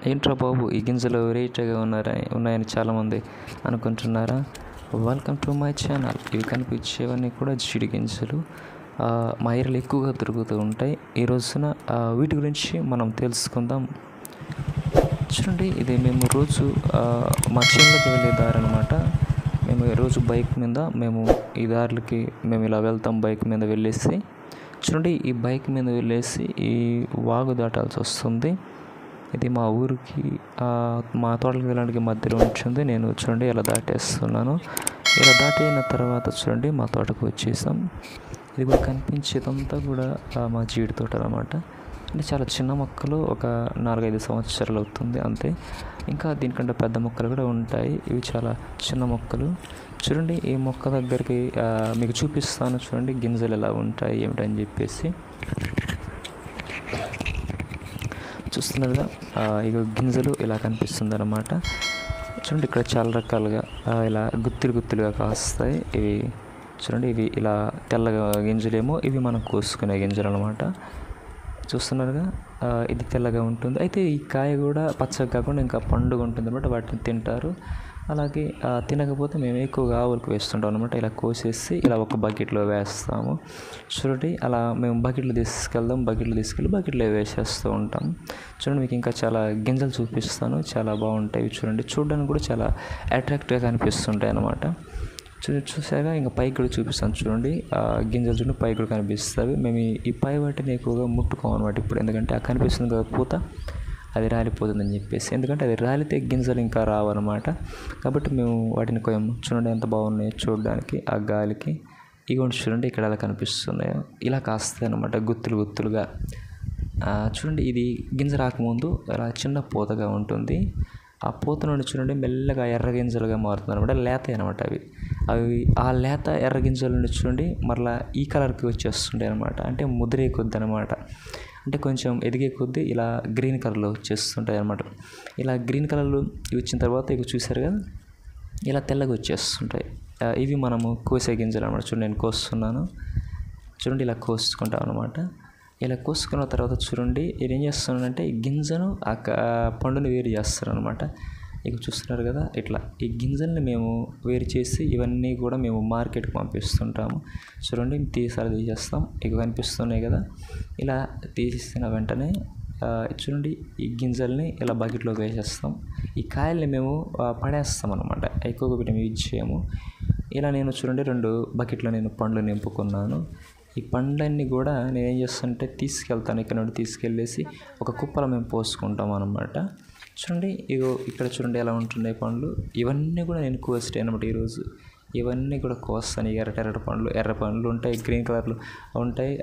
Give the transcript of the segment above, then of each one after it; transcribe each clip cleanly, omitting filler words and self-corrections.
ఏంట్రా బాబు ఈ గింజలు వెరైటీగా ఉన్నాయని చాలామంది అనుకుంటున్నారా? Welcome to my channel. ఇవి కనిపించేవన్నీ కూడా జీడి గింజలు. మా ఏరియాలో ఎక్కువగా దొరుకుతూ ఉంటాయి. ఈ రోజున వీటి గురించి మనం తెలుసుకుందాం. చూడండి, ఇది మేము రోజు మా చేనులకు వెళ్ళే దారి అనమాట. మేము రోజు బైక్ మీద ఈ దారులకి ఇలా వెళ్తాం. బైక్ మీద వెళ్ళేసి చూడండి, ఈ బైక్ మీద వెళ్ళేసి ఈ వాగు దాటాల్సి వస్తుంది. ఇది మా ఊరికి మా తోటలకు వెళ్ళడానికి మధ్యలో ఉంటుంది. నేను చూడండి ఇలా దాటేస్తున్నాను. ఇలా దాటిన తర్వాత చూడండి మా తోటకు వచ్చేసాం. ఇది కూడా కనిపించేదంతా కూడా మా జీడి తోట అన్నమాట. అంటే చాలా చిన్న మొక్కలు, ఒక 4-5 సంవత్సరాలు అవుతుంది అంతే. ఇంకా దీనికంటే పెద్ద మొక్కలు కూడా ఉంటాయి. ఇవి చాలా చిన్న మొక్కలు. చూడండి, ఈ మొక్క దగ్గరికి మీకు చూపిస్తాను. చూడండి గింజలు ఎలా ఉంటాయి ఏమిటని చెప్పేసి చూస్తున్నారుగా. ఇక గింజలు ఇలా కనిపిస్తుంది అన్నమాట. చూడండి, ఇక్కడ చాలా రకాలుగా ఇలా గుత్తులుగా కాస్తాయి. ఇవి చూడండి, ఇవి ఇలా తెల్లగా గింజలేమో ఇవి మనం కోసుకునే గింజలు అనమాట. చూస్తున్నారుగా, ఇది తెల్లగా ఉంటుంది. అయితే ఈ కాయ కూడా పచ్చగా కాకుండా ఇంకా పండుగ ఉంటుంది అనమాట. వాటిని తింటారు. అలాగే తినకపోతే మేము ఎక్కువగా ఆవులకు వేస్తుంటాం అనమాట. ఇలా కోసేసి ఇలా ఒక బకెట్లో వేస్తాము. చూడండి, అలా మేము బకెట్లో తీసుకెళ్ళి బకెట్లో వేసేస్తూ ఉంటాం. చూడండి, మీకు ఇంకా చాలా గింజలు చూపిస్తాను. చాలా బాగుంటాయి చూడండి. చూడడానికి కూడా చాలా అట్రాక్టివ్గా కనిపిస్తుంటాయి అన్నమాట. చూసాక ఇంకా పైకి కూడా చూపిస్తాను. చూడండి, గింజలు చూడండి పైకి కూడా కనిపిస్తాయి. మేము ఈ పై వాటిని ఎక్కువగా ముట్టుకోం అనమాట ఇప్పుడు. ఎందుకంటే ఆ కనిపిస్తుంది కదా పూత, అది రాలిపోతుందని చెప్పేసి. ఎందుకంటే అది రాలితే గింజలు ఇంకా రావన్నమాట. కాబట్టి మేము వాటిని కొంచెం చూడండి ఎంత బాగున్నాయో చూడడానికి ఆ గాలికి. ఇగోండి చూడండి ఇక్కడ ఎలా కనిపిస్తున్నాయో. ఇలా కాస్తాయి అన్నమాట గుత్తులుగా. చూడండి, ఇది గింజ రాకముందు అలా చిన్న పూతగా ఉంటుంది. ఆ పూత నుండి చూడండి మెల్లగా ఎర్ర గింజలుగా మారుతుంది అనమాట. లేత అనమాట అవి ఆ లేత ఎర్ర గింజల నుండి చూడండి మరలా ఈ కలర్కి వచ్చేస్తుంటాయి అనమాట. అంటే ముదిరే కొద్ది అనమాట. అంటే కొంచెం ఎదిగే కొద్దీ ఇలా గ్రీన్ కలర్లో వచ్చేస్తుంటాయి అనమాట. ఇలా గ్రీన్ కలర్లో వచ్చిన తర్వాత ఇవి చూసారు కదా, ఇలా తెల్లగా వచ్చేస్తుంటాయి. ఇవి మనము కోసే గింజలు అనమాట. చూడండి, నేను కోస్తున్నాను. చూడండి, ఇలా కోసుకుంటాం అనమాట. ఇలా కోసుకున్న తర్వాత చూడండి నేను ఏం చేస్తున్నానంటే ఈ గింజను ఆ పండుని వేరు చేస్తాను అనమాట. ఇక చూస్తున్నారు కదా, ఇట్లా ఈ గింజల్ని మేము వేరు చేసి ఇవన్నీ కూడా మేము మార్కెట్కి పంపిస్తుంటాము. చూడండి, తీసేస్తాం. ఇక కనిపిస్తున్నాయి కదా, ఇలా తీసిన వెంటనే చూడండి ఈ గింజల్ని ఇలా బకెట్లో వేసేస్తాం. ఈ కాయల్ని మేము పడేస్తాం అనమాట. ఎక్కువగా వీటిని యూజ్ చేయము. ఇలా నేను చూడండి 2 బకెట్లో నేను పండ్లు నింపుకున్నాను. ఈ పండ్లన్నీ కూడా నేను ఏం చేస్తానంటే తీసుకెళ్తాను. ఇక్కడ నుండి తీసుకెళ్ళేసి ఒక కుప్పలో మేము పోసుకుంటాం అనమాట. చూడండి, ఇక్కడ చూడండి ఎలా ఉంటున్నాయి పండ్లు. ఇవన్నీ కూడా నేను కోస్తాను అనమాట ఈరోజు. ఇవన్నీ కూడా కోస్తాను. ఎర్ర పండ్లు ఉంటాయి, గ్రీన్ కలర్లో ఉంటాయి,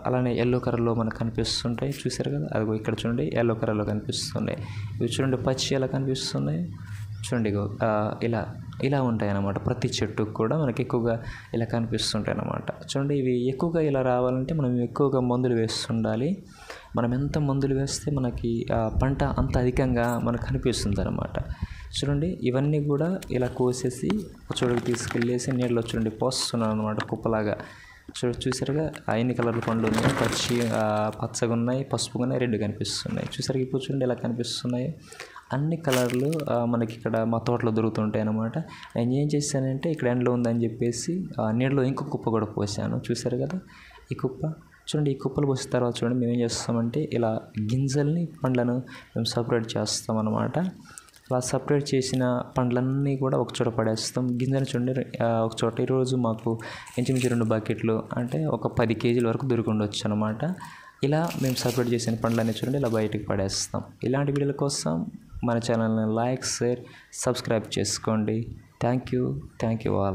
అలానే ఎల్లో కలర్లో మనకు కనిపిస్తుంటాయి. చూసారు కదా, అదిగో ఇక్కడ చూడండి ఎల్లో కలర్లో కనిపిస్తున్నాయి. ఇవి చూడండి పచ్చి ఎలా కనిపిస్తున్నాయి. చూడండి, ఇలా ఉంటాయి అన్నమాట. ప్రతి చెట్టుకు కూడా మనకి ఎక్కువగా ఇలా కనిపిస్తుంటాయి అన్నమాట. చూడండి, ఇవి ఎక్కువగా ఇలా రావాలంటే మనం ఎక్కువగా మందులు వేస్తుండాలి. మనం ఎంత మందులు వేస్తే మనకి పంట అంత అధికంగా మనకు కనిపిస్తుంది అన్నమాట. చూడండి, ఇవన్నీ కూడా ఇలా కోసేసి చోటుకి తీసుకెళ్ళేసి నీళ్ళలో చూడండి పోస్తున్నాను అనమాట కుప్పలాగా. చూసారుగా, ఎన్ని కలర్ల పండ్లు ఉన్నాయి. పచ్చగా ఉన్నాయి, పసుపుగా ఉన్నాయి, రెడ్ కనిపిస్తున్నాయి. చూసారు ఇప్పుడు చూడండి ఎలా కనిపిస్తున్నాయి. అన్ని కలర్లు మనకి ఇక్కడ మా తోటలో దొరుకుతుంటాయి అన్నమాట. నేను ఏం చేశానంటే ఇక్కడ ఎండలో ఉందని చెప్పేసి నీళ్ళలో ఇంకొక కుప్ప కూడా పోసాను. చూసారు కదా ఈ కుప్ప. చూడండి, ఈ కుప్పలు పోసిన తర్వాత చూడండి మేము ఏం చేస్తామంటే ఇలా గింజల్ని పండ్లను మేము సపరేట్ చేస్తాం అన్నమాట. అలా సపరేట్ చేసిన పండ్లన్నీ కూడా ఒకచోట పడేస్తాం. గింజలు చూడండి ఒకచోట. ఈరోజు మాకు ఇంచుమించు 2 బకెట్లు అంటే ఒక 10 కేజీల వరకు దొరికి ఉండొచ్చు అనమాట. ఇలా మేము సపరేట్ చేసిన పండ్లన్నీ చూడండి ఇలా బయటికి పడేస్తాం. ఇలాంటి వీడియోల కోసం మన ఛానల్ని లైక్, షేర్, సబ్స్క్రైబ్ చేసుకోండి. Thank you all.